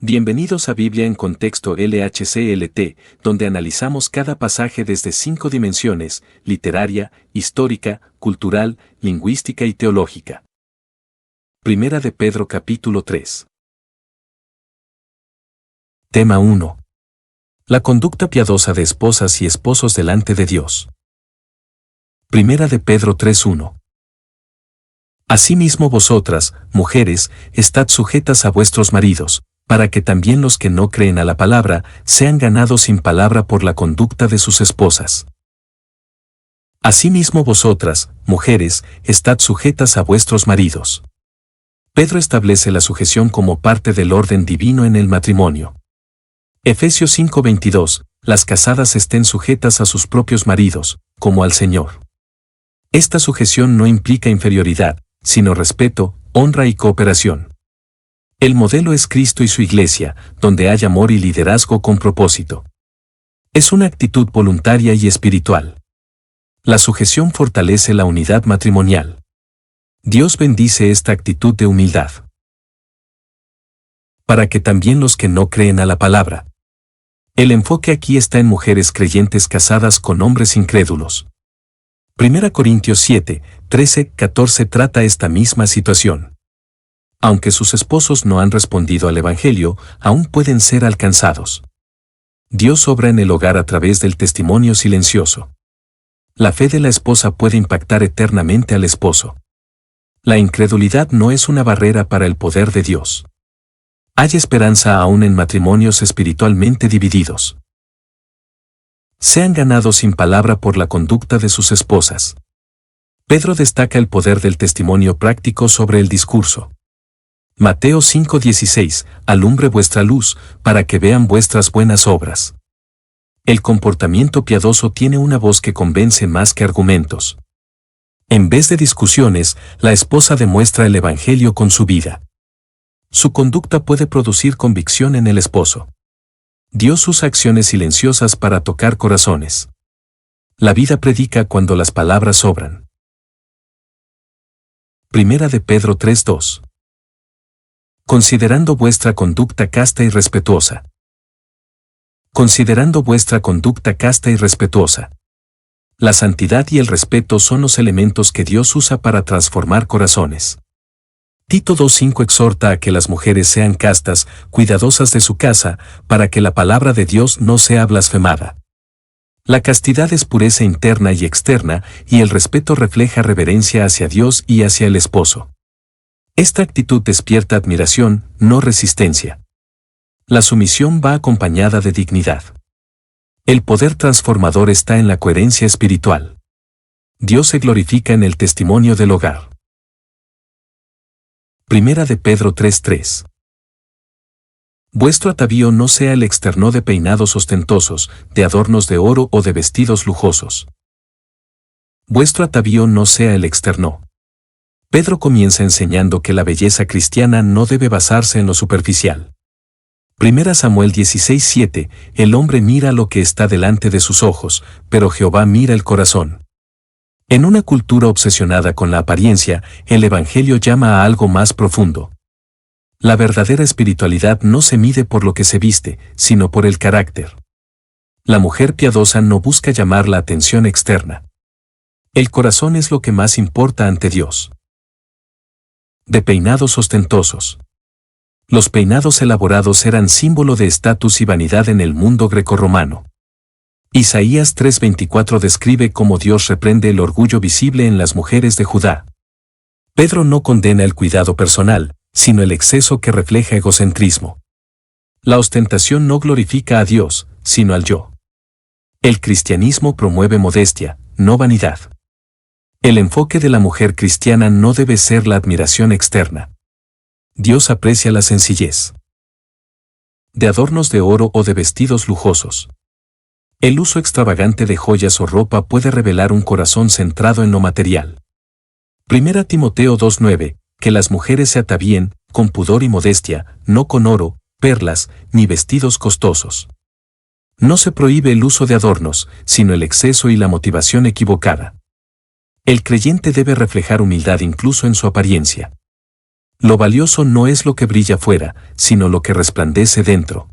Bienvenidos a Biblia en Contexto LHCLT, donde analizamos cada pasaje desde 5 dimensiones: literaria, histórica, cultural, lingüística y teológica. Primera de Pedro capítulo 3. Tema 1. La conducta piadosa de esposas y esposos delante de Dios. Primera de Pedro 3:1. Asimismo vosotras, mujeres, estad sujetas a vuestros maridos, para que también los que no creen a la palabra sean ganados sin palabra por la conducta de sus esposas. Asimismo vosotras, mujeres, estad sujetas a vuestros maridos. Pedro establece la sujeción como parte del orden divino en el matrimonio. Efesios 5:22, las casadas estén sujetas a sus propios maridos, como al Señor. Esta sujeción no implica inferioridad, sino respeto, honra y cooperación. El modelo es Cristo y su Iglesia, donde hay amor y liderazgo con propósito. Es una actitud voluntaria y espiritual. La sujeción fortalece la unidad matrimonial. Dios bendice esta actitud de humildad. Para que también los que no creen a la palabra. El enfoque aquí está en mujeres creyentes casadas con hombres incrédulos. 1 Corintios 7, 13, 14 trata esta misma situación. Aunque sus esposos no han respondido al Evangelio, aún pueden ser alcanzados. Dios obra en el hogar a través del testimonio silencioso. La fe de la esposa puede impactar eternamente al esposo. La incredulidad no es una barrera para el poder de Dios. Hay esperanza aún en matrimonios espiritualmente divididos. Sean ganados sin palabra por la conducta de sus esposas. Pedro destaca el poder del testimonio práctico sobre el discurso. Mateo 5:16, alumbre vuestra luz, para que vean vuestras buenas obras. El comportamiento piadoso tiene una voz que convence más que argumentos. En vez de discusiones, la esposa demuestra el Evangelio con su vida. Su conducta puede producir convicción en el esposo. Dios usa acciones silenciosas para tocar corazones. La vida predica cuando las palabras sobran. Primera de Pedro 3:2. Considerando vuestra conducta casta y respetuosa. Considerando vuestra conducta casta y respetuosa. La santidad y el respeto son los elementos que Dios usa para transformar corazones. Tito 2:5 exhorta a que las mujeres sean castas, cuidadosas de su casa, para que la palabra de Dios no sea blasfemada. La castidad es pureza interna y externa, y el respeto refleja reverencia hacia Dios y hacia el esposo. Esta actitud despierta admiración, no resistencia. La sumisión va acompañada de dignidad. El poder transformador está en la coherencia espiritual. Dios se glorifica en el testimonio del hogar. Primera de Pedro 3:3. Vuestro atavío no sea el externo de peinados ostentosos, de adornos de oro o de vestidos lujosos. Vuestro atavío no sea el externo. Pedro comienza enseñando que la belleza cristiana no debe basarse en lo superficial. 1 Samuel 16:7, el hombre mira lo que está delante de sus ojos, pero Jehová mira el corazón. En una cultura obsesionada con la apariencia, el Evangelio llama a algo más profundo. La verdadera espiritualidad no se mide por lo que se viste, sino por el carácter. La mujer piadosa no busca llamar la atención externa. El corazón es lo que más importa ante Dios. De peinados ostentosos. Los peinados elaborados eran símbolo de estatus y vanidad en el mundo grecorromano. Isaías 3:24 describe cómo Dios reprende el orgullo visible en las mujeres de Judá. Pedro no condena el cuidado personal, sino el exceso que refleja egocentrismo. La ostentación no glorifica a Dios, sino al yo. El cristianismo promueve modestia, no vanidad. El enfoque de la mujer cristiana no debe ser la admiración externa. Dios aprecia la sencillez. De adornos de oro o de vestidos lujosos. El uso extravagante de joyas o ropa puede revelar un corazón centrado en lo material. 1 Timoteo 2:9, que las mujeres se atavíen, con pudor y modestia, no con oro, perlas, ni vestidos costosos. No se prohíbe el uso de adornos, sino el exceso y la motivación equivocada. El creyente debe reflejar humildad incluso en su apariencia. Lo valioso no es lo que brilla fuera, sino lo que resplandece dentro.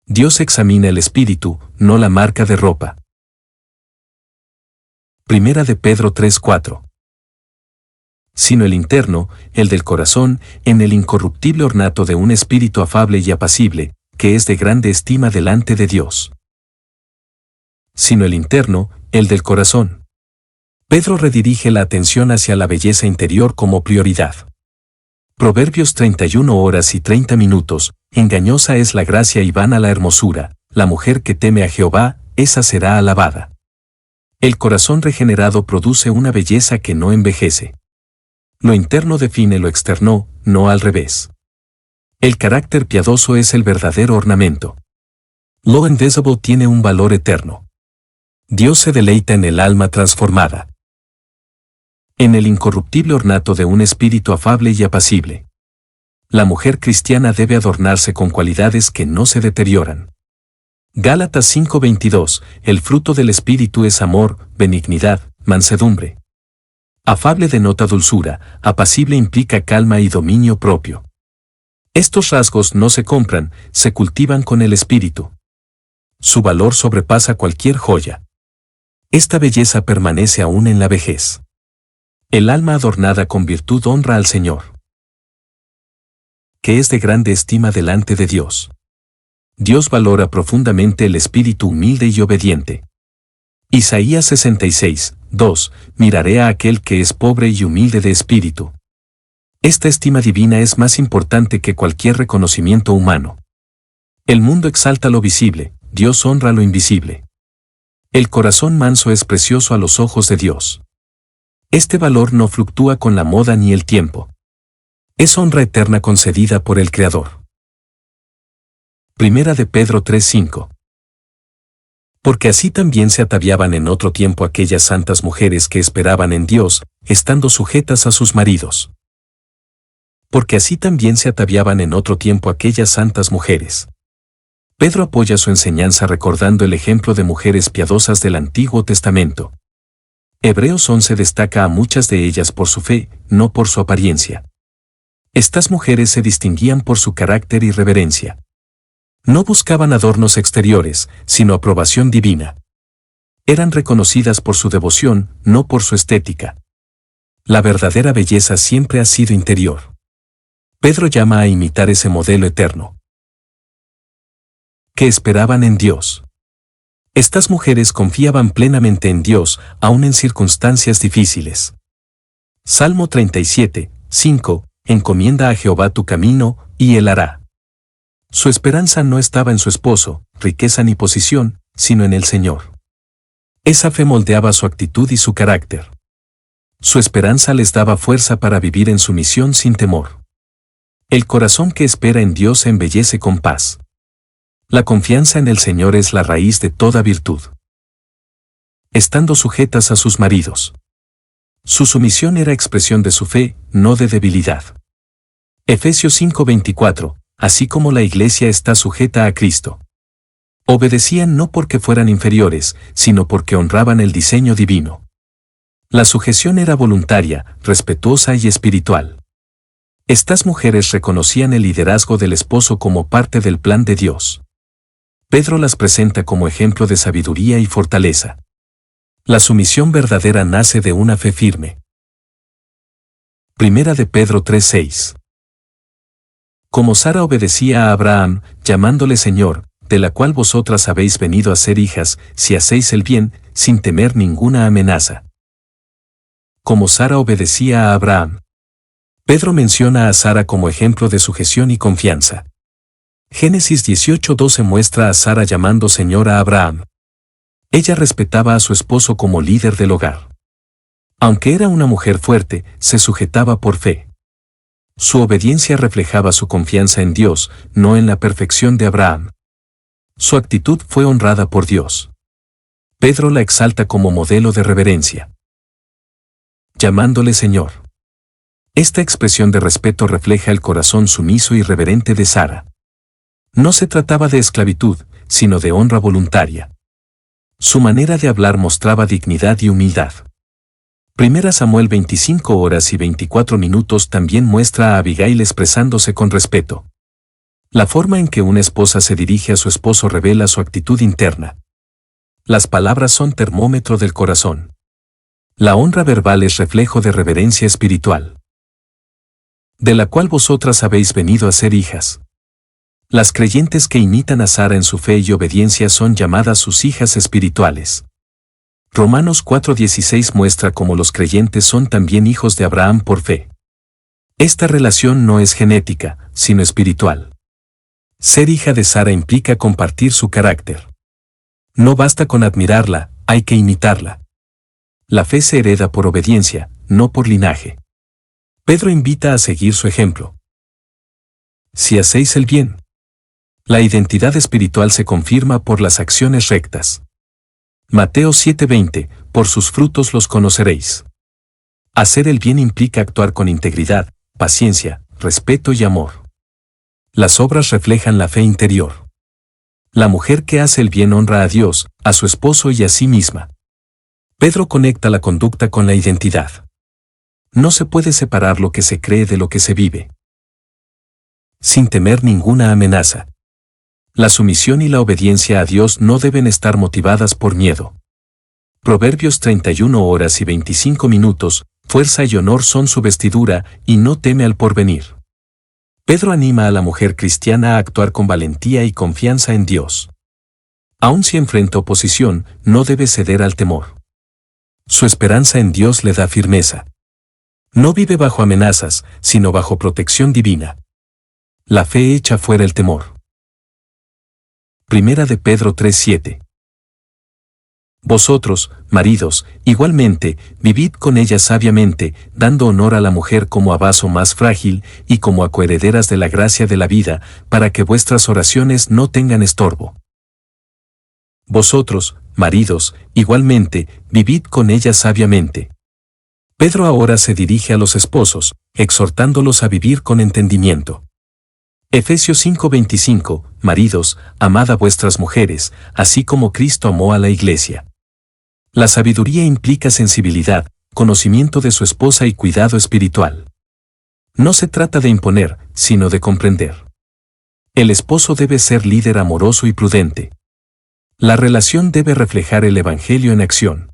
Dios examina el espíritu, no la marca de ropa. Primera de Pedro 3:4. Sino el interno, el del corazón, en el incorruptible ornato de un espíritu afable y apacible, que es de grande estima delante de Dios. Sino el interno, el del corazón. Pedro redirige la atención hacia la belleza interior como prioridad. Proverbios 31 horas y 30 minutos, engañosa es la gracia y vana la hermosura, la mujer que teme a Jehová, esa será alabada. El corazón regenerado produce una belleza que no envejece. Lo interno define lo externo, no al revés. El carácter piadoso es el verdadero ornamento. Lo invisible tiene un valor eterno. Dios se deleita en el alma transformada. En el incorruptible ornato de un espíritu afable y apacible. La mujer cristiana debe adornarse con cualidades que no se deterioran. Gálatas 5:22, el fruto del espíritu es amor, benignidad, mansedumbre. Afable denota dulzura, apacible implica calma y dominio propio. Estos rasgos no se compran, se cultivan con el espíritu. Su valor sobrepasa cualquier joya. Esta belleza permanece aún en la vejez. El alma adornada con virtud honra al Señor, que es de grande estima delante de Dios. Dios valora profundamente el espíritu humilde y obediente. Isaías 66:2, miraré a aquel que es pobre y humilde de espíritu. Esta estima divina es más importante que cualquier reconocimiento humano. El mundo exalta lo visible, Dios honra lo invisible. El corazón manso es precioso a los ojos de Dios. Este valor no fluctúa con la moda ni el tiempo. Es honra eterna concedida por el Creador. Primera de Pedro 3:5. Porque así también se ataviaban en otro tiempo aquellas santas mujeres que esperaban en Dios, estando sujetas a sus maridos. Porque así también se ataviaban en otro tiempo aquellas santas mujeres. Pedro apoya su enseñanza recordando el ejemplo de mujeres piadosas del Antiguo Testamento. Hebreos 11 destaca a muchas de ellas por su fe, no por su apariencia. Estas mujeres se distinguían por su carácter y reverencia. No buscaban adornos exteriores, sino aprobación divina. Eran reconocidas por su devoción, no por su estética. La verdadera belleza siempre ha sido interior. Pedro llama a imitar ese modelo eterno. Que esperaban en Dios. Estas mujeres confiaban plenamente en Dios, aun en circunstancias difíciles. Salmo 37:5, encomienda a Jehová tu camino, y él hará. Su esperanza no estaba en su esposo, riqueza ni posición, sino en el Señor. Esa fe moldeaba su actitud y su carácter. Su esperanza les daba fuerza para vivir en sumisión sin temor. El corazón que espera en Dios se embellece con paz. La confianza en el Señor es la raíz de toda virtud. Estando sujetas a sus maridos. Su sumisión era expresión de su fe, no de debilidad. Efesios 5:24, así como la Iglesia está sujeta a Cristo. Obedecían no porque fueran inferiores, sino porque honraban el diseño divino. La sujeción era voluntaria, respetuosa y espiritual. Estas mujeres reconocían el liderazgo del esposo como parte del plan de Dios. Pedro las presenta como ejemplo de sabiduría y fortaleza. La sumisión verdadera nace de una fe firme. Primera de Pedro 3:6. Como Sara obedecía a Abraham, llamándole Señor, de la cual vosotras habéis venido a ser hijas, si hacéis el bien, sin temer ninguna amenaza. Como Sara obedecía a Abraham. Pedro menciona a Sara como ejemplo de sujeción y confianza. Génesis 18:12 muestra a Sara llamando Señor a Abraham. Ella respetaba a su esposo como líder del hogar. Aunque era una mujer fuerte, se sujetaba por fe. Su obediencia reflejaba su confianza en Dios, no en la perfección de Abraham. Su actitud fue honrada por Dios. Pedro la exalta como modelo de reverencia. Llamándole Señor. Esta expresión de respeto refleja el corazón sumiso y reverente de Sara. No se trataba de esclavitud, sino de honra voluntaria. Su manera de hablar mostraba dignidad y humildad. Primera Samuel 25:24 también muestra a Abigail expresándose con respeto. La forma en que una esposa se dirige a su esposo revela su actitud interna. Las palabras son termómetro del corazón. La honra verbal es reflejo de reverencia espiritual, de la cual vosotras habéis venido a ser hijas. Las creyentes que imitan a Sara en su fe y obediencia son llamadas sus hijas espirituales. Romanos 4:16 muestra cómo los creyentes son también hijos de Abraham por fe. Esta relación no es genética, sino espiritual. Ser hija de Sara implica compartir su carácter. No basta con admirarla, hay que imitarla. La fe se hereda por obediencia, no por linaje. Pedro invita a seguir su ejemplo. Si hacéis el bien. La identidad espiritual se confirma por las acciones rectas. Mateo 7:20, por sus frutos los conoceréis. Hacer el bien implica actuar con integridad, paciencia, respeto y amor. Las obras reflejan la fe interior. La mujer que hace el bien honra a Dios, a su esposo y a sí misma. Pedro conecta la conducta con la identidad. No se puede separar lo que se cree de lo que se vive. Sin temer ninguna amenaza. La sumisión y la obediencia a Dios no deben estar motivadas por miedo. Proverbios 31:25, fuerza y honor son su vestidura, y no teme al porvenir. Pedro anima a la mujer cristiana a actuar con valentía y confianza en Dios. Aun si enfrenta oposición, no debe ceder al temor. Su esperanza en Dios le da firmeza. No vive bajo amenazas, sino bajo protección divina. La fe echa fuera el temor. Primera de Pedro 3:7. Vosotros, maridos, igualmente, vivid con ella sabiamente, dando honor a la mujer como a vaso más frágil y como a coherederas de la gracia de la vida, para que vuestras oraciones no tengan estorbo. Vosotros, maridos, igualmente, vivid con ella sabiamente. Pedro ahora se dirige a los esposos, exhortándolos a vivir con entendimiento. Efesios 5:25, maridos, amad a vuestras mujeres, así como Cristo amó a la iglesia. La sabiduría implica sensibilidad, conocimiento de su esposa y cuidado espiritual. No se trata de imponer, sino de comprender. El esposo debe ser líder amoroso y prudente. La relación debe reflejar el Evangelio en acción.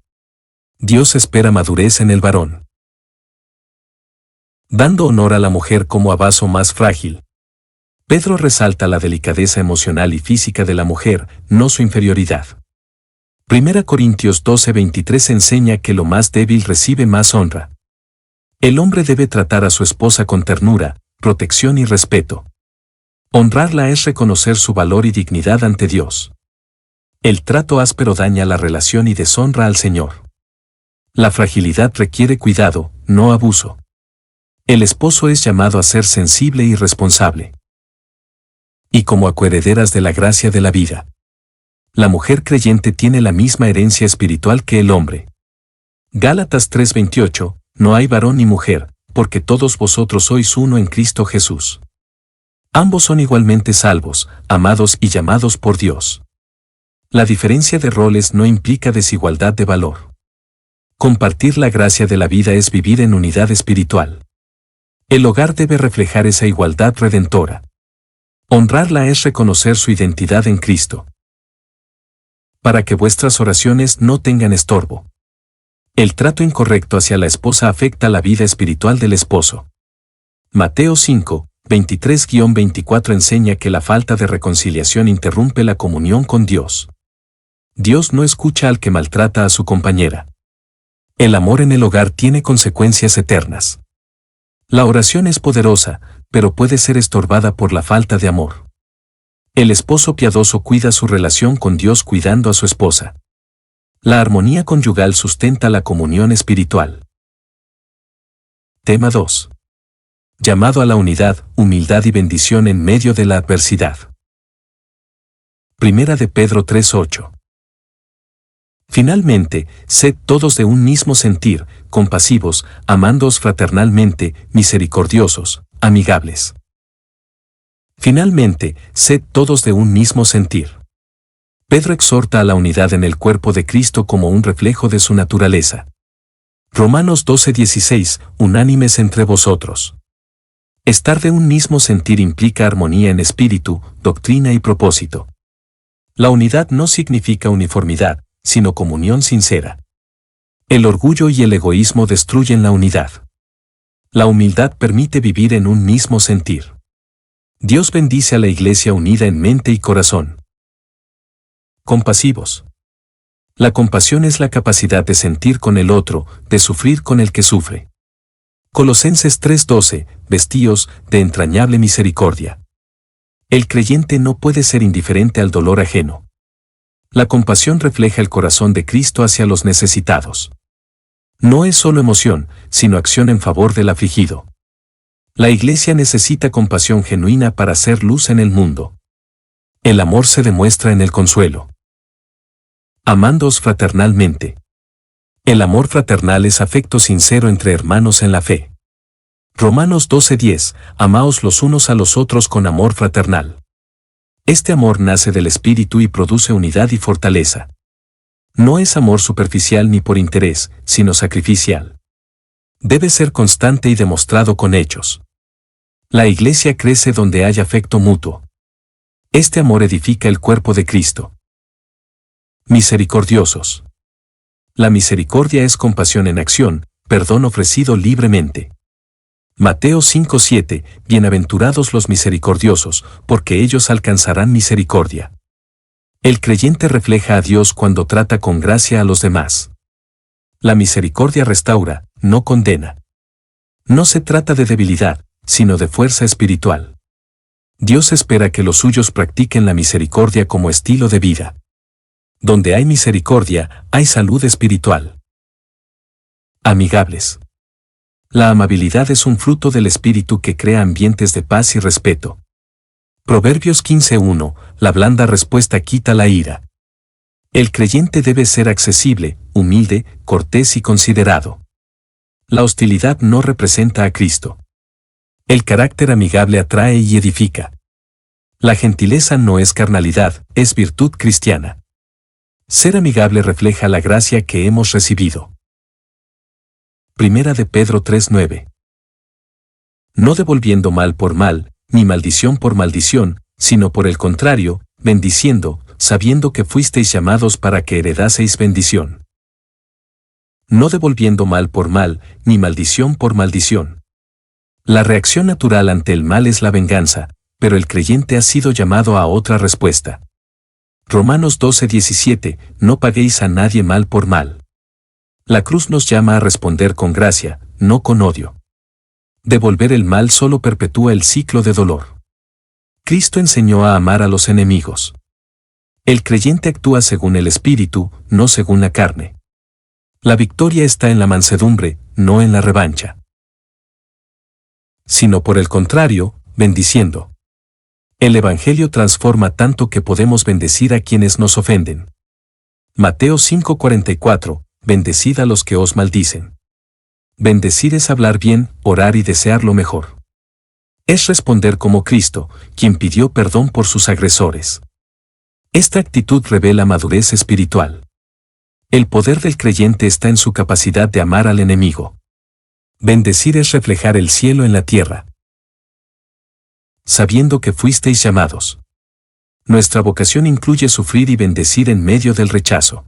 Dios espera madurez en el varón. Dando honor a la mujer como a vaso más frágil. Pedro resalta la delicadeza emocional y física de la mujer, no su inferioridad. 1 Corintios 12:23 enseña que lo más débil recibe más honra. El hombre debe tratar a su esposa con ternura, protección y respeto. Honrarla es reconocer su valor y dignidad ante Dios. El trato áspero daña la relación y deshonra al Señor. La fragilidad requiere cuidado, no abuso. El esposo es llamado a ser sensible y responsable. Y como a coherederas de la gracia de la vida. La mujer creyente tiene la misma herencia espiritual que el hombre. Gálatas 3:28, no hay varón ni mujer, porque todos vosotros sois uno en Cristo Jesús. Ambos son igualmente salvos, amados y llamados por Dios. La diferencia de roles no implica desigualdad de valor. Compartir la gracia de la vida es vivir en unidad espiritual. El hogar debe reflejar esa igualdad redentora. Honrarla es reconocer su identidad en Cristo. Para que vuestras oraciones no tengan estorbo. El trato incorrecto hacia la esposa afecta la vida espiritual del esposo. Mateo 5:23-24 enseña que la falta de reconciliación interrumpe la comunión con Dios. Dios no escucha al que maltrata a su compañera. El amor en el hogar tiene consecuencias eternas. La oración es poderosa, pero puede ser estorbada por la falta de amor. El esposo piadoso cuida su relación con Dios cuidando a su esposa. La armonía conyugal sustenta la comunión espiritual. Tema 2. Llamado a la unidad, humildad y bendición en medio de la adversidad. Primera de Pedro 3:8. Finalmente, sed todos de un mismo sentir, compasivos, amándoos fraternalmente, misericordiosos, amigables. Finalmente, sed todos de un mismo sentir. Pedro exhorta a la unidad en el cuerpo de Cristo como un reflejo de su naturaleza. Romanos 12:16, unánimes entre vosotros. Estar de un mismo sentir implica armonía en espíritu, doctrina y propósito. La unidad no significa uniformidad, sino comunión sincera. El orgullo y el egoísmo destruyen la unidad. La humildad permite vivir en un mismo sentir. Dios bendice a la Iglesia unida en mente y corazón. Compasivos. La compasión es la capacidad de sentir con el otro, de sufrir con el que sufre. Colosenses 3:12, vestíos de entrañable misericordia. El creyente no puede ser indiferente al dolor ajeno. La compasión refleja el corazón de Cristo hacia los necesitados. No es solo emoción, sino acción en favor del afligido. La Iglesia necesita compasión genuina para hacer luz en el mundo. El amor se demuestra en el consuelo. Amándoos fraternalmente. El amor fraternal es afecto sincero entre hermanos en la fe. Romanos 12:10, amaos los unos a los otros con amor fraternal. Este amor nace del Espíritu y produce unidad y fortaleza. No es amor superficial ni por interés, sino sacrificial. Debe ser constante y demostrado con hechos. La Iglesia crece donde hay afecto mutuo. Este amor edifica el cuerpo de Cristo. Misericordiosos. La misericordia es compasión en acción, perdón ofrecido libremente. Mateo 5:7, bienaventurados los misericordiosos, porque ellos alcanzarán misericordia. El creyente refleja a Dios cuando trata con gracia a los demás. La misericordia restaura, no condena. No se trata de debilidad, sino de fuerza espiritual. Dios espera que los suyos practiquen la misericordia como estilo de vida. Donde hay misericordia, hay salud espiritual. Amigables. La amabilidad es un fruto del espíritu que crea ambientes de paz y respeto. Proverbios 15:1, la blanda respuesta quita la ira. El creyente debe ser accesible, humilde, cortés y considerado. La hostilidad no representa a Cristo. El carácter amigable atrae y edifica. La gentileza no es carnalidad, es virtud cristiana. Ser amigable refleja la gracia que hemos recibido. Primera de Pedro 3:9. No devolviendo mal por mal, ni maldición por maldición, sino por el contrario, bendiciendo, sabiendo que fuisteis llamados para que heredaseis bendición. No devolviendo mal por mal, ni maldición por maldición. La reacción natural ante el mal es la venganza, pero el creyente ha sido llamado a otra respuesta. Romanos 12:17, no paguéis a nadie mal por mal. La cruz nos llama a responder con gracia, no con odio. Devolver el mal solo perpetúa el ciclo de dolor. Cristo enseñó a amar a los enemigos. El creyente actúa según el Espíritu, no según la carne. La victoria está en la mansedumbre, no en la revancha. Sino por el contrario, bendiciendo. El Evangelio transforma tanto que podemos bendecir a quienes nos ofenden. Mateo 5:44, bendecid a los que os maldicen. Bendecir es hablar bien, orar y desear lo mejor. Es responder como Cristo, quien pidió perdón por sus agresores. Esta actitud revela madurez espiritual. El poder del creyente está en su capacidad de amar al enemigo. Bendecir es reflejar el cielo en la tierra. Sabiendo que fuisteis llamados. Nuestra vocación incluye sufrir y bendecir en medio del rechazo.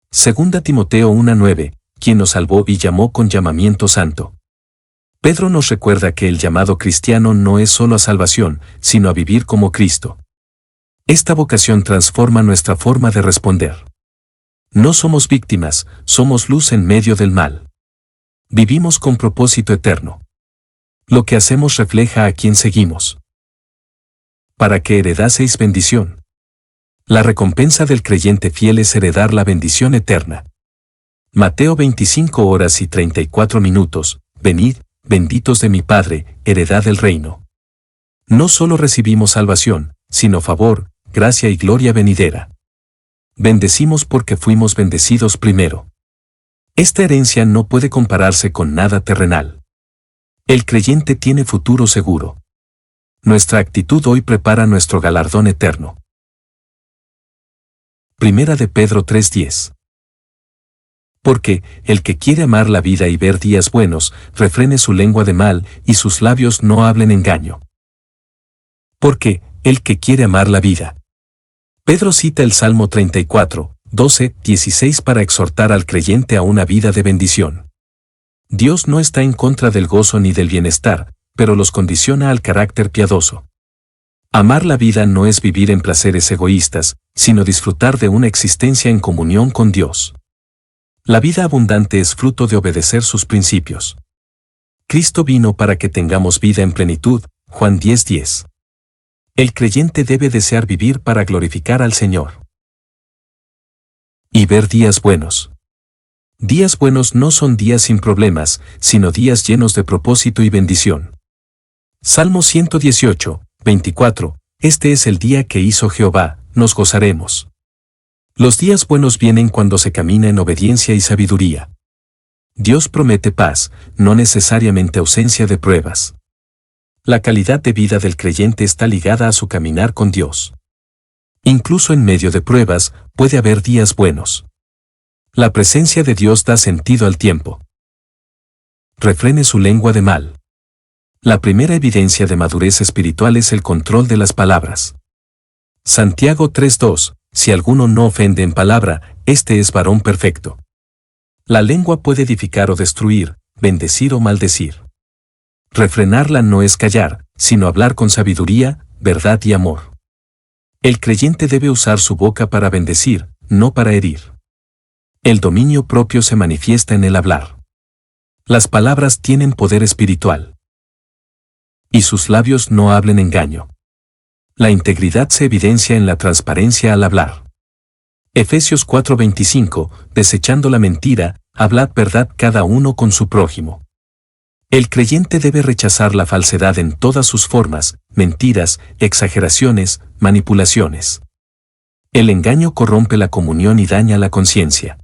2 Timoteo 1:9, quien nos salvó y llamó con llamamiento santo. Pedro nos recuerda que el llamado cristiano no es solo a salvación, sino a vivir como Cristo. Esta vocación transforma nuestra forma de responder. No somos víctimas, somos luz en medio del mal. Vivimos con propósito eterno. Lo que hacemos refleja a quien seguimos. Para que heredaseis bendición. La recompensa del creyente fiel es heredar la bendición eterna. Mateo 25:34, venid, benditos de mi Padre, heredad del reino. No solo recibimos salvación, sino favor, gracia y gloria venidera. Bendecimos porque fuimos bendecidos primero. Esta herencia no puede compararse con nada terrenal. El creyente tiene futuro seguro. Nuestra actitud hoy prepara nuestro galardón eterno. Primera de Pedro 3:10. Porque el que quiere amar la vida y ver días buenos, refrene su lengua de mal y sus labios no hablen engaño. Porque el que quiere amar la vida. Pedro cita el Salmo 34, 12, 16 para exhortar al creyente a una vida de bendición. Dios no está en contra del gozo ni del bienestar, pero los condiciona al carácter piadoso. Amar la vida no es vivir en placeres egoístas, sino disfrutar de una existencia en comunión con Dios. La vida abundante es fruto de obedecer sus principios. Cristo vino para que tengamos vida en plenitud, Juan 10:10. El creyente debe desear vivir para glorificar al Señor. Y ver días buenos. Días buenos no son días sin problemas, sino días llenos de propósito y bendición. Salmo 118, 24. Este es el día que hizo Jehová, nos gozaremos. Los días buenos vienen cuando se camina en obediencia y sabiduría. Dios promete paz, no necesariamente ausencia de pruebas. La calidad de vida del creyente está ligada a su caminar con Dios. Incluso en medio de pruebas, puede haber días buenos. La presencia de Dios da sentido al tiempo. Refrene su lengua de mal. La primera evidencia de madurez espiritual es el control de las palabras. Santiago 3:2. Si alguno no ofende en palabra, este es varón perfecto. La lengua puede edificar o destruir, bendecir o maldecir. Refrenarla no es callar, sino hablar con sabiduría, verdad y amor. El creyente debe usar su boca para bendecir, no para herir. El dominio propio se manifiesta en el hablar. Las palabras tienen poder espiritual. Y sus labios no hablen engaño. La integridad se evidencia en la transparencia al hablar. Efesios 4:25, desechando la mentira, hablad verdad cada uno con su prójimo. El creyente debe rechazar la falsedad en todas sus formas, mentiras, exageraciones, manipulaciones. El engaño corrompe la comunión y daña la conciencia.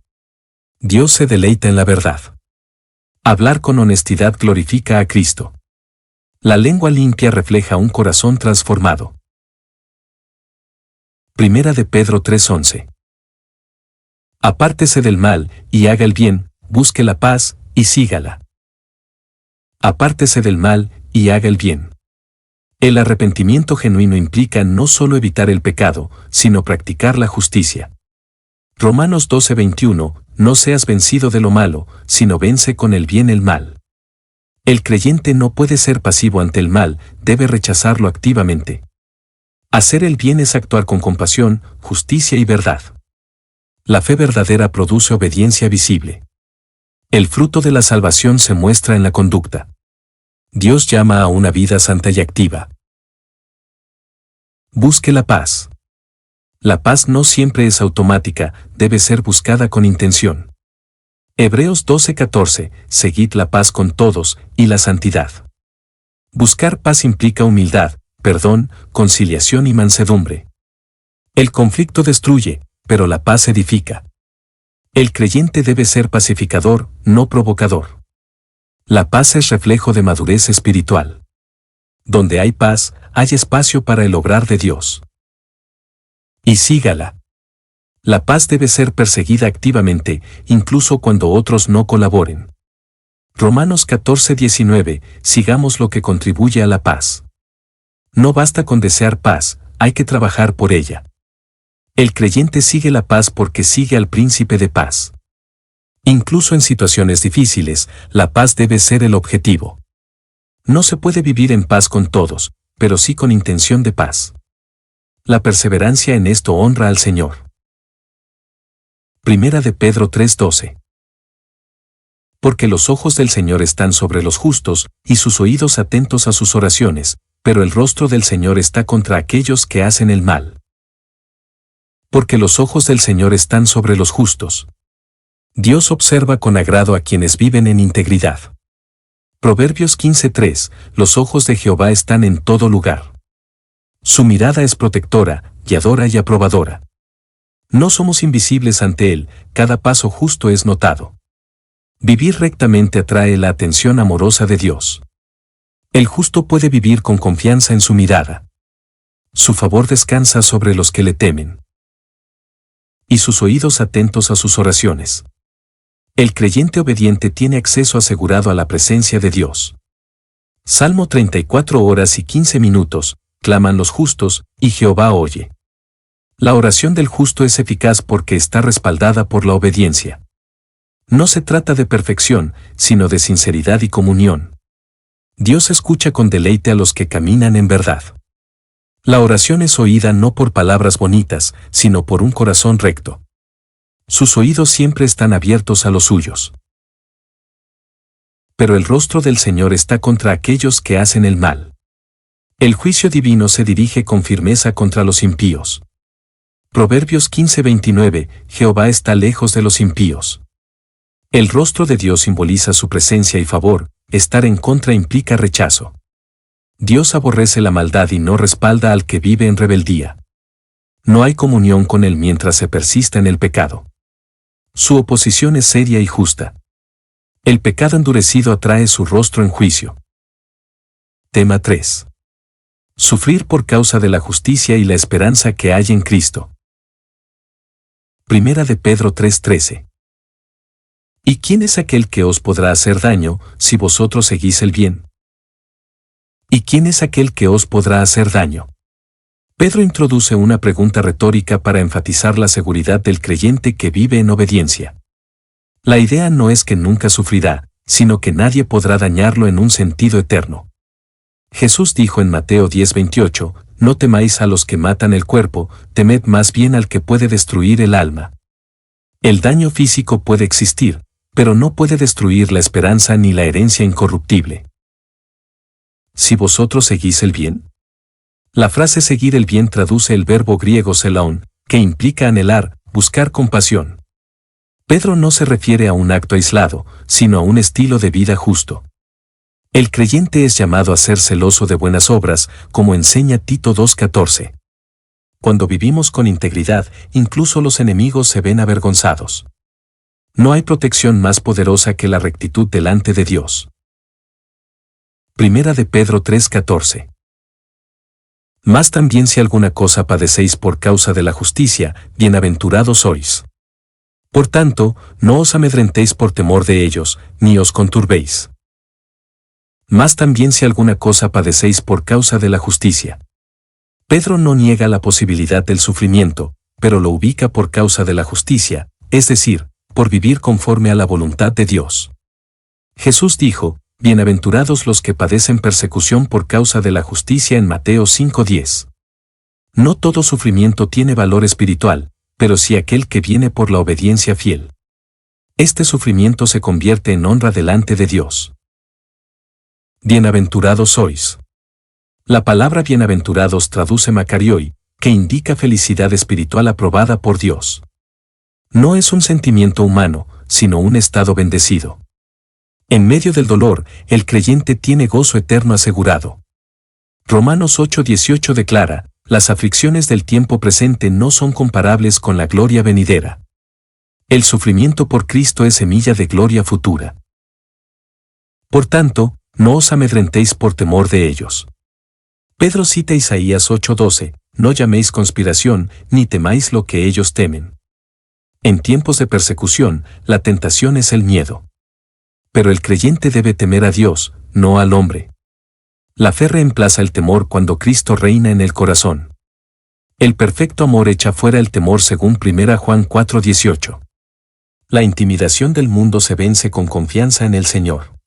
Dios se deleita en la verdad. Hablar con honestidad glorifica a Cristo. La lengua limpia refleja un corazón transformado. Primera de Pedro 3:11. Apártese del mal, y haga el bien, busque la paz, y sígala. Apártese del mal, y haga el bien. El arrepentimiento genuino implica no solo evitar el pecado, sino practicar la justicia. Romanos 12:21, no seas vencido de lo malo, sino vence con el bien el mal. El creyente no puede ser pasivo ante el mal, debe rechazarlo activamente. Hacer el bien es actuar con compasión, justicia y verdad. La fe verdadera produce obediencia visible. El fruto de la salvación se muestra en la conducta. Dios llama a una vida santa y activa. Busque la paz. La paz no siempre es automática, debe ser buscada con intención. Hebreos 12:14, seguid la paz con todos, y la santidad. Buscar paz implica humildad, perdón, conciliación y mansedumbre. El conflicto destruye, pero la paz edifica. El creyente debe ser pacificador, no provocador. La paz es reflejo de madurez espiritual. Donde hay paz, hay espacio para el obrar de Dios. Y sígala. La paz debe ser perseguida activamente, incluso cuando otros no colaboren. Romanos 14:19, sigamos lo que contribuye a la paz. No basta con desear paz, hay que trabajar por ella. El creyente sigue la paz porque sigue al príncipe de paz. Incluso en situaciones difíciles, la paz debe ser el objetivo. No se puede vivir en paz con todos, pero sí con intención de paz. La perseverancia en esto honra al Señor. Primera de Pedro 3:12. Porque los ojos del Señor están sobre los justos, y sus oídos atentos a sus oraciones, pero el rostro del Señor está contra aquellos que hacen el mal. Porque los ojos del Señor están sobre los justos. Dios observa con agrado a quienes viven en integridad. Proverbios 15:3, los ojos de Jehová están en todo lugar. Su mirada es protectora, guiadora y aprobadora. No somos invisibles ante Él, cada paso justo es notado. Vivir rectamente atrae la atención amorosa de Dios. El justo puede vivir con confianza en su mirada. Su favor descansa sobre los que le temen. Y sus oídos atentos a sus oraciones. El creyente obediente tiene acceso asegurado a la presencia de Dios. Salmo 34 horas y 15 minutos, claman los justos, y Jehová oye. La oración del justo es eficaz porque está respaldada por la obediencia. No se trata de perfección, sino de sinceridad y comunión. Dios escucha con deleite a los que caminan en verdad. La oración es oída no por palabras bonitas, sino por un corazón recto. Sus oídos siempre están abiertos a los suyos. Pero el rostro del Señor está contra aquellos que hacen el mal. El juicio divino se dirige con firmeza contra los impíos. Proverbios 15:29, Jehová está lejos de los impíos. El rostro de Dios simboliza su presencia y favor, estar en contra implica rechazo. Dios aborrece la maldad y no respalda al que vive en rebeldía. No hay comunión con Él mientras se persista en el pecado. Su oposición es seria y justa. El pecado endurecido atrae su rostro en juicio. Tema 3. Sufrir por causa de la justicia y la esperanza que hay en Cristo. Primera de Pedro 3:13. ¿Y quién es aquel que os podrá hacer daño, si vosotros seguís el bien? ¿Y quién es aquel que os podrá hacer daño? Pedro introduce una pregunta retórica para enfatizar la seguridad del creyente que vive en obediencia. La idea no es que nunca sufrirá, sino que nadie podrá dañarlo en un sentido eterno. Jesús dijo en Mateo 10:28, no temáis a los que matan el cuerpo, temed más bien al que puede destruir el alma. El daño físico puede existir, pero no puede destruir la esperanza ni la herencia incorruptible. Si vosotros seguís el bien. La frase seguir el bien traduce el verbo griego selaón, que implica anhelar, buscar con pasión. Pedro no se refiere a un acto aislado, sino a un estilo de vida justo. El creyente es llamado a ser celoso de buenas obras, como enseña Tito 2:14. Cuando vivimos con integridad, incluso los enemigos se ven avergonzados. No hay protección más poderosa que la rectitud delante de Dios. Primera de Pedro 3:14. Mas también si alguna cosa padecéis por causa de la justicia, bienaventurados sois. Por tanto, no os amedrentéis por temor de ellos, ni os conturbéis. Mas también si alguna cosa padecéis por causa de la justicia. Pedro no niega la posibilidad del sufrimiento, pero lo ubica por causa de la justicia, es decir, por vivir conforme a la voluntad de Dios. Jesús dijo, bienaventurados los que padecen persecución por causa de la justicia en Mateo 5:10. No todo sufrimiento tiene valor espiritual, pero sí aquel que viene por la obediencia fiel. Este sufrimiento se convierte en honra delante de Dios. Bienaventurados sois. La palabra bienaventurados traduce makarioi, que indica felicidad espiritual aprobada por Dios. No es un sentimiento humano, sino un estado bendecido. En medio del dolor, el creyente tiene gozo eterno asegurado. Romanos 8:18 declara, las aflicciones del tiempo presente no son comparables con la gloria venidera. El sufrimiento por Cristo es semilla de gloria futura. Por tanto, no os amedrentéis por temor de ellos. Pedro cita Isaías 8:12, no llaméis conspiración, ni temáis lo que ellos temen. En tiempos de persecución, la tentación es el miedo. Pero el creyente debe temer a Dios, no al hombre. La fe reemplaza el temor cuando Cristo reina en el corazón. El perfecto amor echa fuera el temor según 1 Juan 4:18. La intimidación del mundo se vence con confianza en el Señor.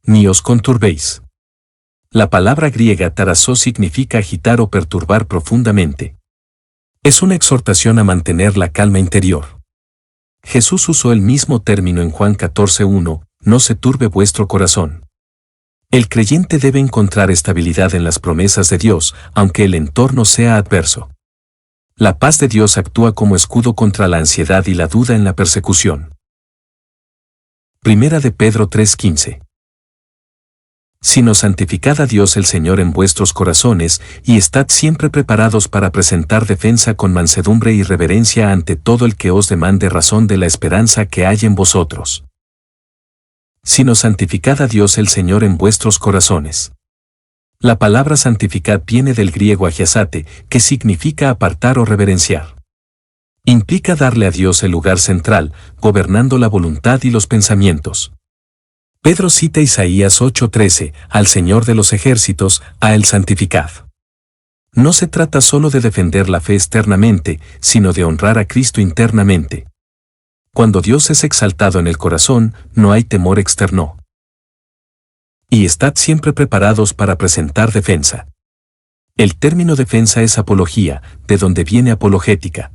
Ni os conturbéis. La palabra griega tarasó significa agitar o perturbar profundamente. Es una exhortación a mantener la calma interior. Jesús usó el mismo término en Juan 14:1, no se turbe vuestro corazón. El creyente debe encontrar estabilidad en las promesas de Dios, aunque el entorno sea adverso. La paz de Dios actúa como escudo contra la ansiedad y la duda en la persecución. Primera de Pedro 3:15. Sino santificad a Dios el Señor en vuestros corazones, y estad siempre preparados para presentar defensa con mansedumbre y reverencia ante todo el que os demande razón de la esperanza que hay en vosotros. Sino santificad a Dios el Señor en vuestros corazones. La palabra santificad viene del griego agiasate, que significa apartar o reverenciar. Implica darle a Dios el lugar central, gobernando la voluntad y los pensamientos. Pedro cita Isaías 8:13, al Señor de los ejércitos, a Él santificad. No se trata solo de defender la fe externamente, sino de honrar a Cristo internamente. Cuando Dios es exaltado en el corazón, no hay temor externo. Y estad siempre preparados para presentar defensa. El término defensa es apología, de donde viene apologética.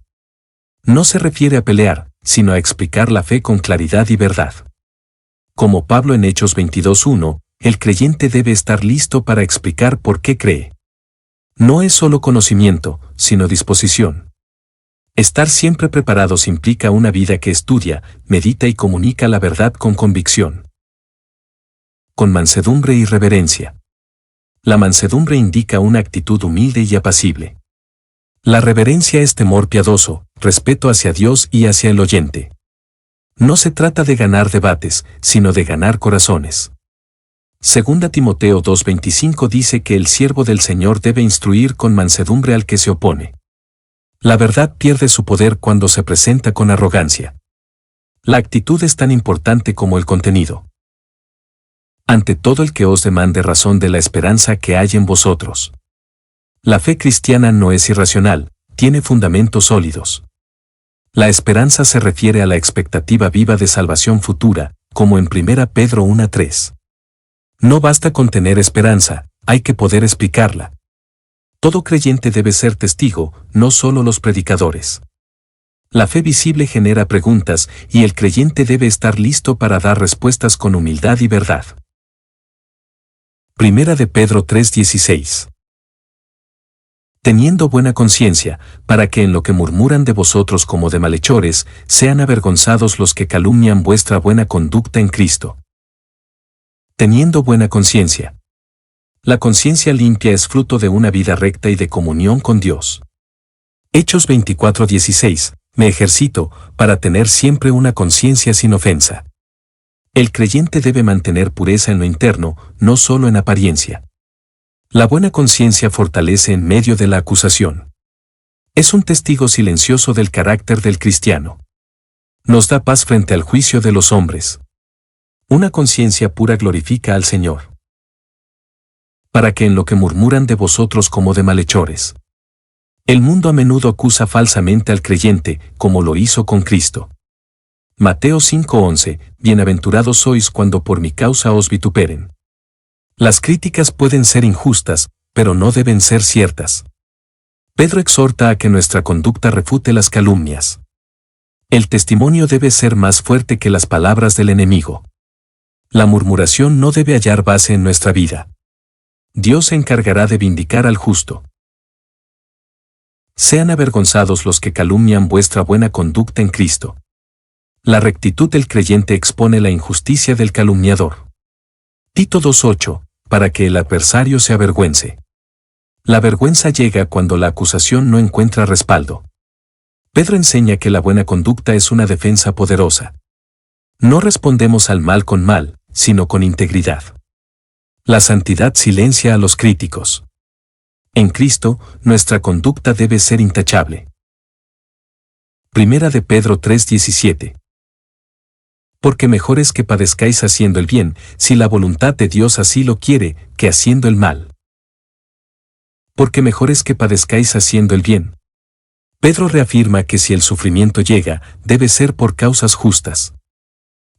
No se refiere a pelear, sino a explicar la fe con claridad y verdad. Como Pablo en Hechos 22:1, el creyente debe estar listo para explicar por qué cree. No es solo conocimiento, sino disposición. Estar siempre preparados implica una vida que estudia, medita y comunica la verdad con convicción. Con mansedumbre y reverencia. La mansedumbre indica una actitud humilde y apacible. La reverencia es temor piadoso, respeto hacia Dios y hacia el oyente. No se trata de ganar debates, sino de ganar corazones. 2 Timoteo 2:25 dice que el siervo del Señor debe instruir con mansedumbre al que se opone. La verdad pierde su poder cuando se presenta con arrogancia. La actitud es tan importante como el contenido. Ante todo el que os demande razón de la esperanza que hay en vosotros. La fe cristiana no es irracional, tiene fundamentos sólidos. La esperanza se refiere a la expectativa viva de salvación futura, como en 1 Pedro 1:3. No basta con tener esperanza, hay que poder explicarla. Todo creyente debe ser testigo, no solo los predicadores. La fe visible genera preguntas y el creyente debe estar listo para dar respuestas con humildad y verdad. 1 Pedro 3:16. Teniendo buena conciencia, para que en lo que murmuran de vosotros como de malhechores, sean avergonzados los que calumnian vuestra buena conducta en Cristo. Teniendo buena conciencia. La conciencia limpia es fruto de una vida recta y de comunión con Dios. Hechos 24:16, me ejercito, para tener siempre una conciencia sin ofensa. El creyente debe mantener pureza en lo interno, no solo en apariencia. La buena conciencia fortalece en medio de la acusación. Es un testigo silencioso del carácter del cristiano. Nos da paz frente al juicio de los hombres. Una conciencia pura glorifica al Señor. Para que en lo que murmuran de vosotros como de malhechores. El mundo a menudo acusa falsamente al creyente, como lo hizo con Cristo. Mateo 5:11, bienaventurados sois cuando por mi causa os vituperen. Las críticas pueden ser injustas, pero no deben ser ciertas. Pedro exhorta a que nuestra conducta refute las calumnias. El testimonio debe ser más fuerte que las palabras del enemigo. La murmuración no debe hallar base en nuestra vida. Dios se encargará de vindicar al justo. Sean avergonzados los que calumnian vuestra buena conducta en Cristo. La rectitud del creyente expone la injusticia del calumniador. Tito 2:8, para que el adversario se avergüence. La vergüenza llega cuando la acusación no encuentra respaldo. Pedro enseña que la buena conducta es una defensa poderosa. No respondemos al mal con mal, sino con integridad. La santidad silencia a los críticos. En Cristo, nuestra conducta debe ser intachable. 1 Pedro 3:17. Porque mejor es que padezcáis haciendo el bien, si la voluntad de Dios así lo quiere, que haciendo el mal. Porque mejor es que padezcáis haciendo el bien. Pedro reafirma que si el sufrimiento llega, debe ser por causas justas.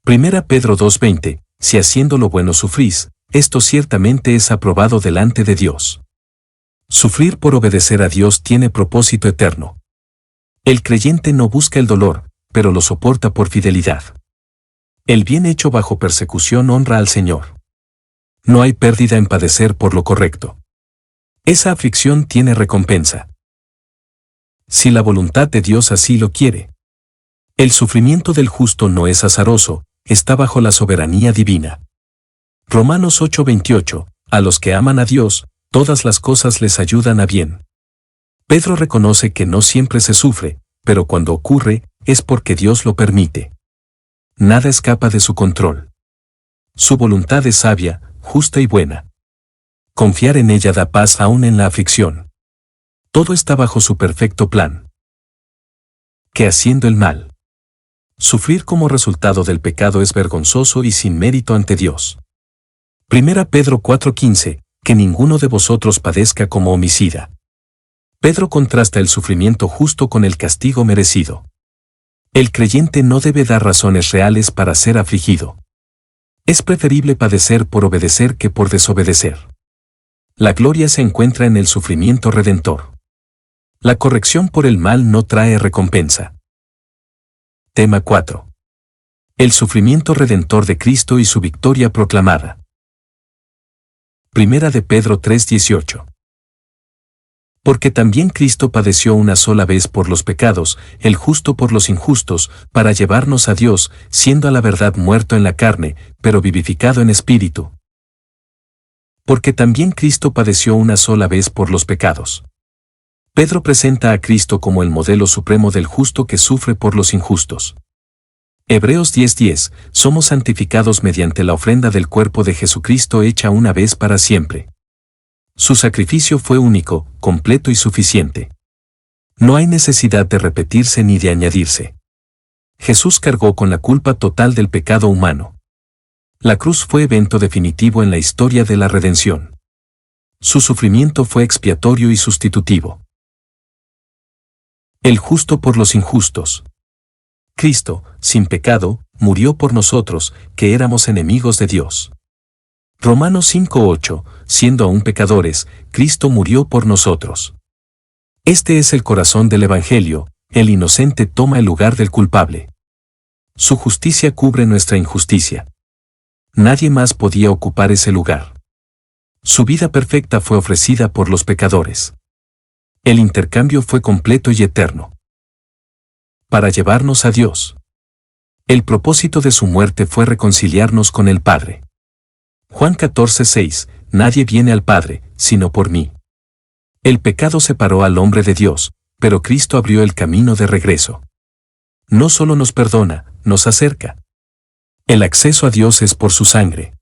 1 Pedro 2:20, si haciendo lo bueno sufrís, esto ciertamente es aprobado delante de Dios. Sufrir por obedecer a Dios tiene propósito eterno. El creyente no busca el dolor, pero lo soporta por fidelidad. El bien hecho bajo persecución honra al Señor. No hay pérdida en padecer por lo correcto. Esa aflicción tiene recompensa. Si la voluntad de Dios así lo quiere. El sufrimiento del justo no es azaroso, está bajo la soberanía divina. Romanos 8:28, a los que aman a Dios, todas las cosas les ayudan a bien. Pedro reconoce que no siempre se sufre, pero cuando ocurre, es porque Dios lo permite. Nada escapa de su control. Su voluntad es sabia, justa y buena. Confiar en ella da paz aún en la aflicción. Todo está bajo su perfecto plan. que haciendo el mal. Sufrir como resultado del pecado es vergonzoso y sin mérito ante Dios. 1 Pedro 4:15, que ninguno de vosotros padezca como homicida. Pedro contrasta el sufrimiento justo con el castigo merecido. El creyente no debe dar razones reales para ser afligido. Es preferible padecer por obedecer que por desobedecer. La gloria se encuentra en el sufrimiento redentor. La corrección por el mal no trae recompensa. Tema 4. El sufrimiento redentor de Cristo y su victoria proclamada. 1 Pedro 3:18. Porque también Cristo padeció una sola vez por los pecados, el justo por los injustos, para llevarnos a Dios, siendo a la verdad muerto en la carne, pero vivificado en espíritu. Porque también Cristo padeció una sola vez por los pecados. Pedro presenta a Cristo como el modelo supremo del justo que sufre por los injustos. Hebreos 10:10, somos santificados mediante la ofrenda del cuerpo de Jesucristo hecha una vez para siempre. Su sacrificio fue único, completo y suficiente. No hay necesidad de repetirse ni de añadirse. Jesús cargó con la culpa total del pecado humano. La cruz fue evento definitivo en la historia de la redención. Su sufrimiento fue expiatorio y sustitutivo. El justo por los injustos. Cristo, sin pecado, murió por nosotros, que éramos enemigos de Dios. Romanos 5:8, siendo aún pecadores, Cristo murió por nosotros. Este es el corazón del Evangelio, el inocente toma el lugar del culpable. Su justicia cubre nuestra injusticia. Nadie más podía ocupar ese lugar. Su vida perfecta fue ofrecida por los pecadores. El intercambio fue completo y eterno. Para llevarnos a Dios. El propósito de su muerte fue reconciliarnos con el Padre. Juan 14:6, nadie viene al Padre, sino por mí. El pecado separó al hombre de Dios, pero Cristo abrió el camino de regreso. No solo nos perdona, nos acerca. El acceso a Dios es por su sangre.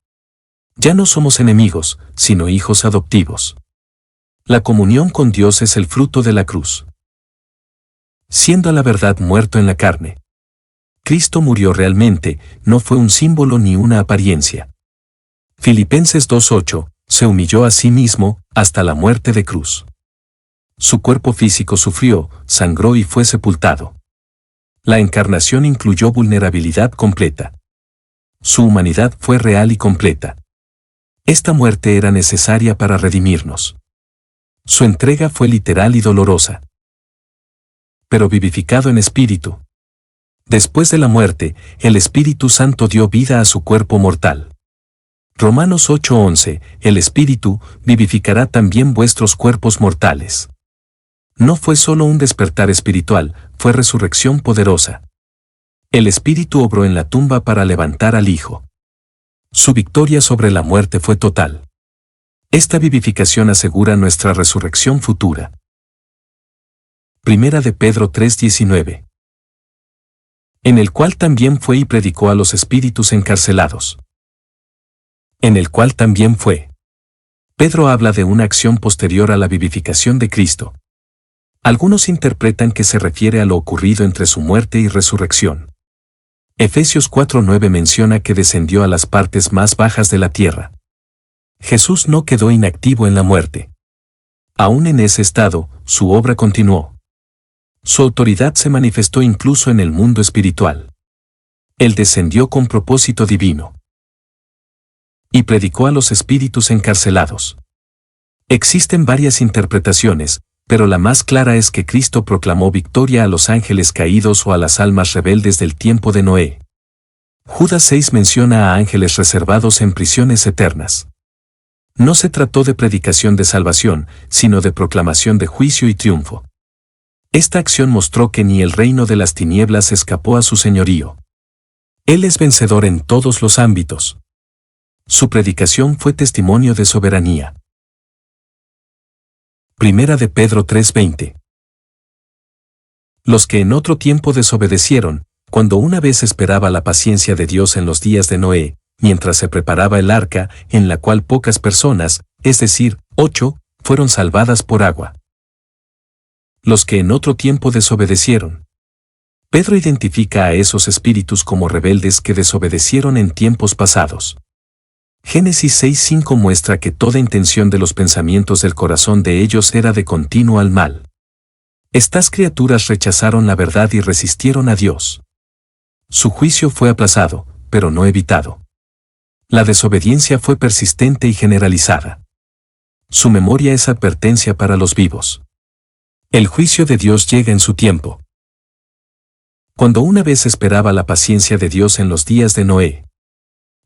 Ya no somos enemigos, sino hijos adoptivos. La comunión con Dios es el fruto de la cruz. Siendo a la verdad muerto en la carne. Cristo murió realmente, no fue un símbolo ni una apariencia. Filipenses 2:8, se humilló a sí mismo, hasta la muerte de cruz. Su cuerpo físico sufrió, sangró y fue sepultado. La encarnación incluyó vulnerabilidad completa. Su humanidad fue real y completa. Esta muerte era necesaria para redimirnos. Su entrega fue literal y dolorosa. Pero vivificado en espíritu. Después de la muerte, el Espíritu Santo dio vida a su cuerpo mortal. Romanos 8:11, el Espíritu vivificará también vuestros cuerpos mortales. No fue solo un despertar espiritual, fue resurrección poderosa. El Espíritu obró en la tumba para levantar al Hijo. Su victoria sobre la muerte fue total. Esta vivificación asegura nuestra resurrección futura. 1 Pedro 3:19. En el cual también fue y predicó a los espíritus encarcelados. En el cual también fue. Pedro habla de una acción posterior a la vivificación de Cristo. Algunos interpretan que se refiere a lo ocurrido entre su muerte y resurrección. Efesios 4:9 menciona que descendió a las partes más bajas de la tierra. Jesús no quedó inactivo en la muerte. Aún en ese estado, su obra continuó. Su autoridad se manifestó incluso en el mundo espiritual. Él descendió con propósito divino. Y predicó a los espíritus encarcelados. Existen varias interpretaciones, pero la más clara es que Cristo proclamó victoria a los ángeles caídos o a las almas rebeldes del tiempo de Noé. Judas 6 menciona a ángeles reservados en prisiones eternas. No se trató de predicación de salvación, sino de proclamación de juicio y triunfo. Esta acción mostró que ni el reino de las tinieblas escapó a su señorío. Él es vencedor en todos los ámbitos. Su predicación fue testimonio de soberanía. 1 Pedro 3:20. Los que en otro tiempo desobedecieron, cuando una vez esperaba la paciencia de Dios en los días de Noé, mientras se preparaba el arca, en la cual pocas personas, es decir, 8, fueron salvadas por agua. Los que en otro tiempo desobedecieron. Pedro identifica a esos espíritus como rebeldes que desobedecieron en tiempos pasados. Génesis 6:5 muestra que toda intención de los pensamientos del corazón de ellos era de continuo al mal. Estas criaturas rechazaron la verdad y resistieron a Dios. Su juicio fue aplazado, pero no evitado. La desobediencia fue persistente y generalizada. Su memoria es advertencia para los vivos. El juicio de Dios llega en su tiempo. Cuando una vez esperaba la paciencia de Dios en los días de Noé,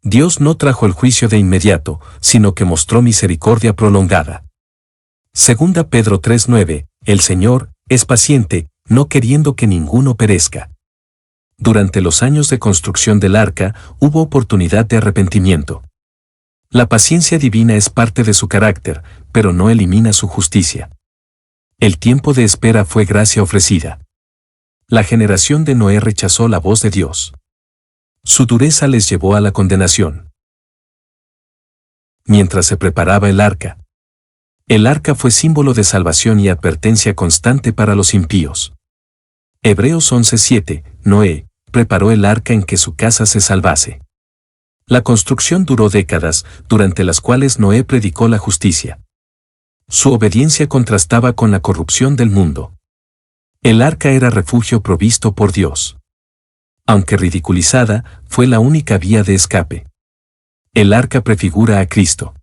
Dios no trajo el juicio de inmediato, sino que mostró misericordia prolongada. Segunda Pedro 3:9, el Señor es paciente, no queriendo que ninguno perezca. Durante los años de construcción del arca, hubo oportunidad de arrepentimiento. La paciencia divina es parte de su carácter, pero no elimina su justicia. El tiempo de espera fue gracia ofrecida. La generación de Noé rechazó la voz de Dios. Su dureza les llevó a la condenación. Mientras se preparaba el arca fue símbolo de salvación y advertencia constante para los impíos. Hebreos 11:7, Noé preparó el arca en que su casa se salvase. La construcción duró décadas, durante las cuales Noé predicó la justicia. Su obediencia contrastaba con la corrupción del mundo. El arca era refugio provisto por Dios. Aunque ridiculizada, fue la única vía de escape. El arca prefigura a Cristo,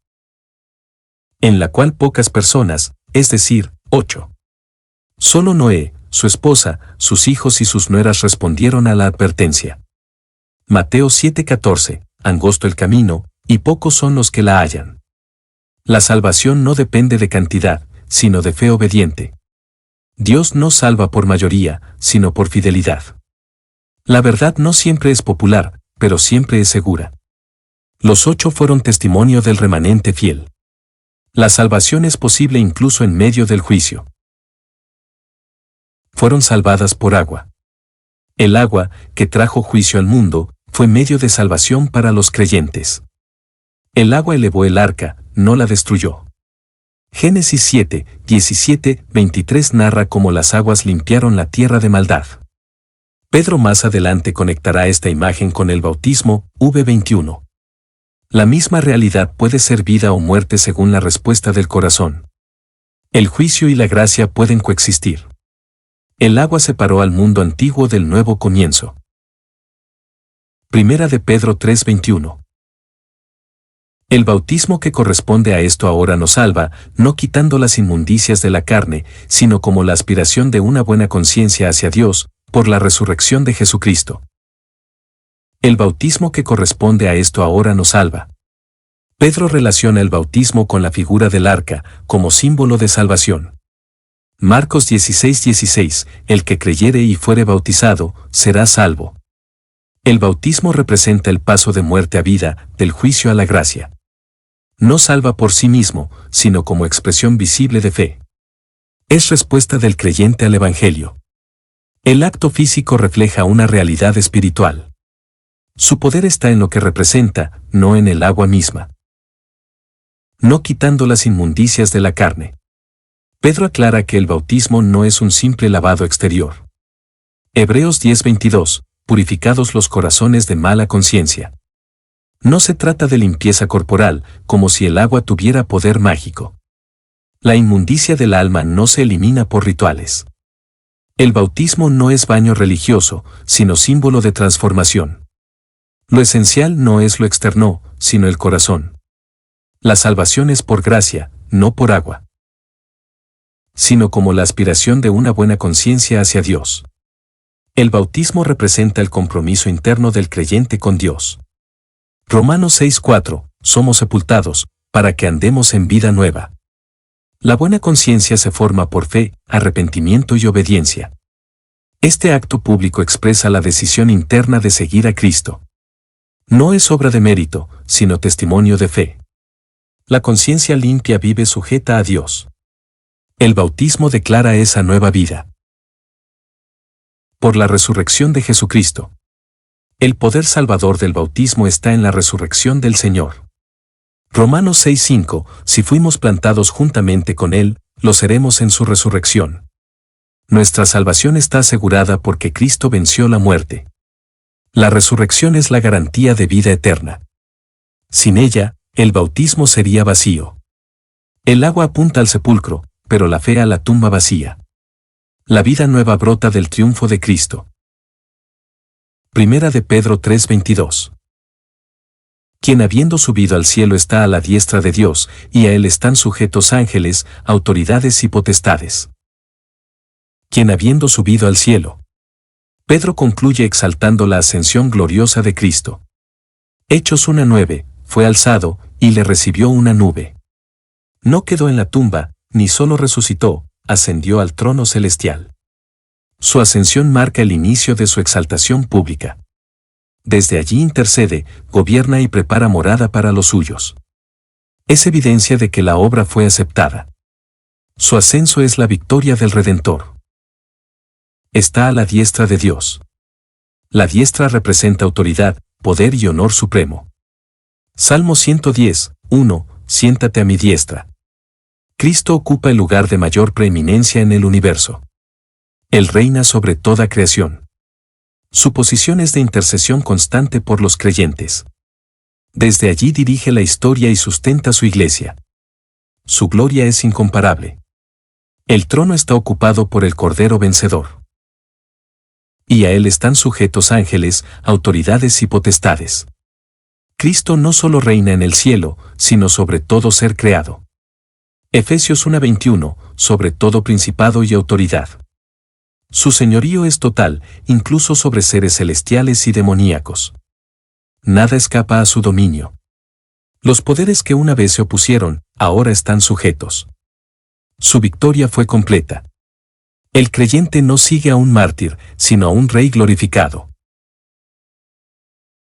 en la cual pocas personas, es decir, 8. Solo Noé, su esposa, sus hijos y sus nueras respondieron a la advertencia. Mateo 7:14, angosto el camino, y pocos son los que la hallan. La salvación no depende de cantidad, sino de fe obediente. Dios no salva por mayoría, sino por fidelidad. La verdad no siempre es popular, pero siempre es segura. Los 8 fueron testimonio del remanente fiel. La salvación es posible incluso en medio del juicio. Fueron salvadas por agua. El agua, que trajo juicio al mundo, fue medio de salvación para los creyentes. El agua elevó el arca, no la destruyó. Génesis 7, 17, 23 narra cómo las aguas limpiaron la tierra de maldad. Pedro más adelante conectará esta imagen con el bautismo, v21. La misma realidad puede ser vida o muerte según la respuesta del corazón. El juicio y la gracia pueden coexistir. El agua separó al mundo antiguo del nuevo comienzo. Primera de Pedro 3:21. El bautismo que corresponde a esto ahora nos salva, no quitando las inmundicias de la carne, sino como la aspiración de una buena conciencia hacia Dios, por la resurrección de Jesucristo. El bautismo que corresponde a esto ahora nos salva. Pedro relaciona el bautismo con la figura del arca, como símbolo de salvación. Marcos 16:16, el que creyere y fuere bautizado, será salvo. El bautismo representa el paso de muerte a vida, del juicio a la gracia. No salva por sí mismo, sino como expresión visible de fe. Es respuesta del creyente al Evangelio. El acto físico refleja una realidad espiritual. Su poder está en lo que representa, no en el agua misma. No quitando las inmundicias de la carne. Pedro aclara que el bautismo no es un simple lavado exterior. Hebreos 10:22, purificados los corazones de mala conciencia. No se trata de limpieza corporal, como si el agua tuviera poder mágico. La inmundicia del alma no se elimina por rituales. El bautismo no es baño religioso, sino símbolo de transformación. Lo esencial no es lo externo, sino el corazón. La salvación es por gracia, no por agua, sino como la aspiración de una buena conciencia hacia Dios. El bautismo representa el compromiso interno del creyente con Dios. Romanos 6:4, somos sepultados, para que andemos en vida nueva. La buena conciencia se forma por fe, arrepentimiento y obediencia. Este acto público expresa la decisión interna de seguir a Cristo. No es obra de mérito, sino testimonio de fe. La conciencia limpia vive sujeta a Dios. El bautismo declara esa nueva vida. Por la resurrección de Jesucristo. El poder salvador del bautismo está en la resurrección del Señor. Romanos 6:5, si fuimos plantados juntamente con Él, lo seremos en su resurrección. Nuestra salvación está asegurada porque Cristo venció la muerte. La resurrección es la garantía de vida eterna. Sin ella, el bautismo sería vacío. El agua apunta al sepulcro, pero la fe a la tumba vacía. La vida nueva brota del triunfo de Cristo. Primera de Pedro 3:22. Quien habiendo subido al cielo está a la diestra de Dios, y a él están sujetos ángeles, autoridades y potestades. Quien habiendo subido al cielo. Pedro concluye exaltando la ascensión gloriosa de Cristo. Hechos 1:9, fue alzado, y le recibió una nube. No quedó en la tumba, ni solo resucitó, ascendió al trono celestial. Su ascensión marca el inicio de su exaltación pública. Desde allí intercede, gobierna y prepara morada para los suyos. Es evidencia de que la obra fue aceptada. Su ascenso es la victoria del Redentor. Está a la diestra de Dios. La diestra representa autoridad, poder y honor supremo. Salmo 110, 1, siéntate a mi diestra. Cristo ocupa el lugar de mayor preeminencia en el universo. Él reina sobre toda creación. Su posición es de intercesión constante por los creyentes. Desde allí dirige la historia y sustenta su iglesia. Su gloria es incomparable. El trono está ocupado por el Cordero vencedor. Y a él están sujetos ángeles, autoridades y potestades. Cristo no solo reina en el cielo, sino sobre todo ser creado. Efesios 1:21, sobre todo principado y autoridad. Su señorío es total, incluso sobre seres celestiales y demoníacos. Nada escapa a su dominio. Los poderes que una vez se opusieron, ahora están sujetos. Su victoria fue completa. El creyente no sigue a un mártir, sino a un rey glorificado.